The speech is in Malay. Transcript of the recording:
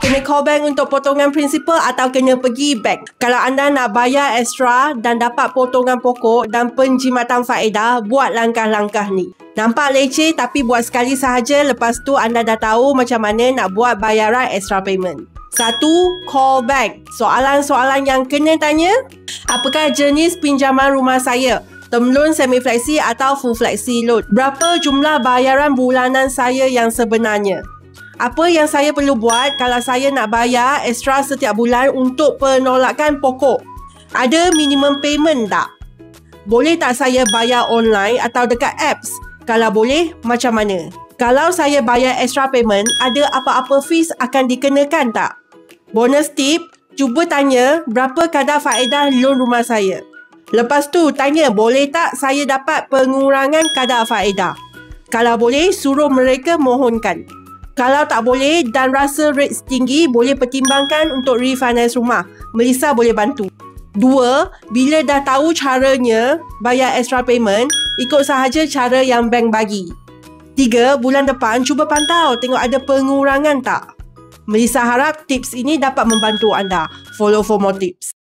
Kena call bank untuk potongan principal atau kena pergi bank. Kalau anda nak bayar extra dan dapat potongan pokok dan penjimatan faedah, buat langkah-langkah ni. Nampak leceh tapi buat sekali sahaja, lepas tu anda dah tahu macam mana nak buat bayaran extra payment. 1. Call bank. Soalan-soalan yang kena tanya: apakah jenis pinjaman rumah saya? Term loan semi fleksi atau full fleksi loan? Berapa jumlah bayaran bulanan saya yang sebenarnya? Apa yang saya perlu buat kalau saya nak bayar extra setiap bulan untuk penolakan pokok? Ada minimum payment tak? Boleh tak saya bayar online atau dekat apps? Kalau boleh, macam mana? Kalau saya bayar extra payment, ada apa-apa fees akan dikenakan tak? Bonus tip, cuba tanya berapa kadar faedah loan rumah saya. Lepas tu, tanya boleh tak saya dapat pengurangan kadar faedah. Kalau boleh, suruh mereka mohonkan. Kalau tak boleh dan rasa rates tinggi, boleh pertimbangkan untuk refinance rumah. Melissa boleh bantu. 2. Bila dah tahu caranya bayar extra payment, ikut sahaja cara yang bank bagi. 3. Bulan depan cuba pantau tengok ada pengurangan tak. Melissa harap tips ini dapat membantu anda. Follow for more tips.